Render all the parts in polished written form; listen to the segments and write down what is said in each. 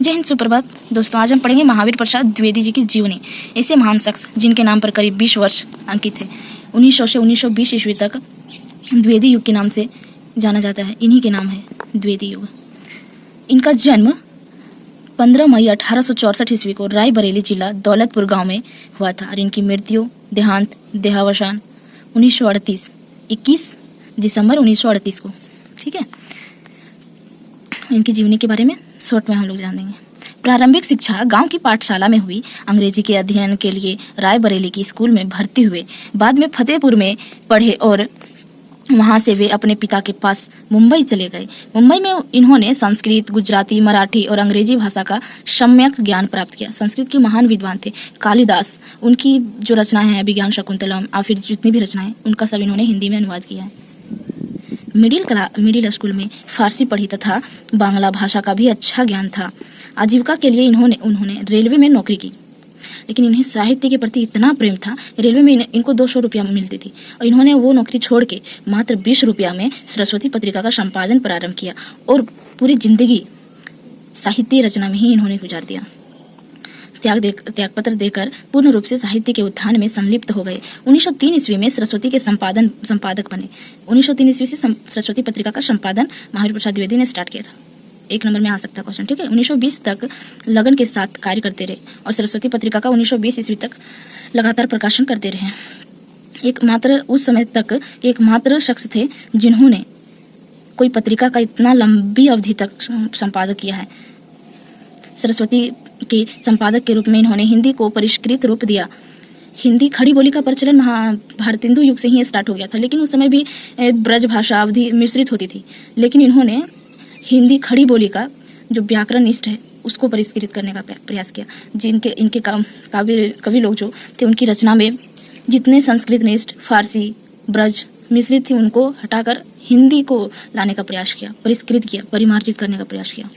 जय हिंद, सुप्रभात दोस्तों। आज हम पढ़ेंगे महावीर प्रसाद द्विवेदी जी की जीवनी। ऐसे महान शख्स जिनके नाम पर करीब 20 वर्ष अंकित है। 1900 से 1920 ईस्वी तक द्विवेदी युग के नाम से जाना जाता है। इन्हीं के नाम है द्विवेदी युग। इनका जन्म 15 मई 1864 ईस्वी को रायबरेली जिला दौलतपुर गांव में हुआ था और इनकी मृत्यु देहावसान 1938 21 दिसंबर 1938 को। ठीक है, इनकी जीवनी के बारे में शॉर्ट में हम लोग जान देंगे। प्रारंभिक शिक्षा गांव की पाठशाला में हुई। अंग्रेजी के अध्ययन के लिए रायबरेली की स्कूल में भर्ती हुए। बाद में फतेहपुर में पढ़े और वहां से वे अपने पिता के पास मुंबई चले गए। मुंबई में इन्होंने संस्कृत, गुजराती, मराठी और अंग्रेजी भाषा का सम्यक ज्ञान प्राप्त किया। संस्कृत के महान विद्वान थे कालिदास। उनकी जो रचनाएं हैं, विज्ञान शाकुंतलम और फिर जितनी भी रचनाएं, उनका सब इन्होंने हिंदी में अनुवाद किया है। मिडिल स्कूल में फारसी पढ़ी तथा बांग्ला भाषा का भी अच्छा ज्ञान था। आजीविका के लिए उन्होंने रेलवे में नौकरी की, लेकिन इन्हें साहित्य के प्रति इतना प्रेम था। रेलवे में इनको 200 रुपया मिलती थी और इन्होंने वो नौकरी छोड़ के मात्र 20 रुपया में सरस्वती पत्रिका का संपादन प्रारंभ किया और पूरी जिंदगी साहित्य रचना में ही इन्होंने गुजार दिया। त्यागपत्र देकर पूर्ण रूप से साहित्य के उत्थान में संलिप्त हो गए। 1903 ईस्वी में सरस्वती के संपादक बने। 1903 ईस्वी से सरस्वती पत्रिका का संपादन महावीर प्रसाद द्विवेदी ने स्टार्ट किया था। 1 नंबर में आ सकता क्वेश्चन। ठीक है, 1920 तक लगन के साथ कार्य करते रहे और सरस्वती पत्रिका का 1920 ईस्वी तक लगातार प्रकाशन करते रहे। उस समय तक एकमात्र शख्स थे जिन्होंने कोई पत्रिका का इतना लंबी अवधि तक संपादक किया है। सरस्वती के संपादक के रूप में इन्होंने हिंदी को परिष्कृत रूप दिया। हिंदी खड़ी बोली का प्रचलन भारतेंदु युग से ही स्टार्ट हो गया था, लेकिन उस समय भी ब्रज भाषा अवधि मिश्रित होती थी। लेकिन इन्होंने हिंदी खड़ी बोली का जो व्याकरणनिष्ठ है उसको परिष्कृत करने का प्रयास किया। इनके कवि लोग जो थे, उनकी रचना में जितने संस्कृतनिष्ठ, फारसी, ब्रज मिश्रित थी, उनको हटाकर हिंदी को लाने का प्रयास किया, परिष्कृत किया, परिमार्जित करने का प्रयास किया।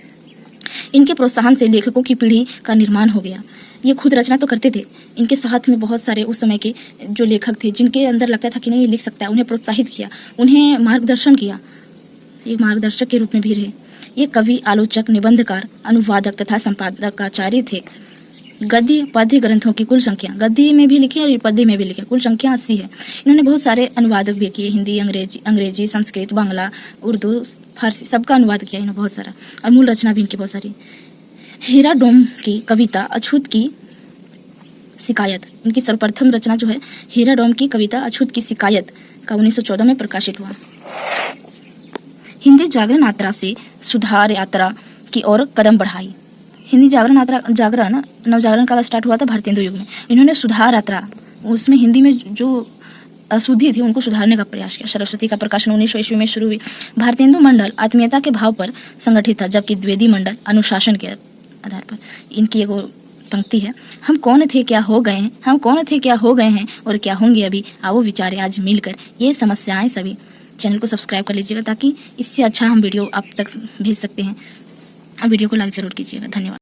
इनके प्रोत्साहन से लेखकों की पीढ़ी का निर्माण हो गया। ये खुद रचना तो करते थे, इनके साथ में बहुत सारे उस समय के जो लेखक थे जिनके अंदर लगता था कि नहीं ये लिख सकता है, उन्हें प्रोत्साहित किया, उन्हें मार्गदर्शन किया। एक मार्गदर्शक के रूप में भी रहे। ये कवि, आलोचक, निबंधकार, अनुवादक तथा संपादकाचार्य थे। गद्य पद्य ग्रंथों की कुल संख्या, गद्य में भी लिखे और पद्य में भी लिखे, कुल संख्या 80 है। इन्होंने बहुत सारे अनुवादक भी किए, हिंदी, अंग्रेजी, संस्कृत, बांग्ला, उर्दू, फारसी, सबका अनुवाद किया इन्होंने बहुत सारा, और मूल रचना भी इनकी बहुत सारी। हीरा डोम की कविता अछूत की शिकायत, इनकी सर्वप्रथम रचना जो है हीरा डोम की कविता अछूत की शिकायत का 1914 में प्रकाशित हुआ। हिंदी जागरण यात्रा से सुधार यात्रा की ओर कदम बढ़ाई। हिंदी नवजागरण का स्टार्ट हुआ था भारतेंदु युग में। इन्होंने सुधार यात्रा, उसमें हिंदी में जो अशुद्धि थी उनको सुधारने का प्रयास किया। सरस्वती का प्रकाशन 1900 ईस्वी में शुरू हुई। भारतेंदु मंडल आत्मीयता के भाव पर संगठित था, जबकि द्विवेदी मंडल अनुशासन के आधार पर। इनकी एक पंक्ति है, हम कौन थे क्या हो गए हैं और क्या होंगे अभी, आओ विचारे आज मिलकर ये समस्याएं सभी। चैनल को सब्सक्राइब कर लीजिएगा ताकि इससे अच्छा हम वीडियो आप तक भेज सकते हैं। वीडियो को लाइक जरूर कीजिएगा। धन्यवाद।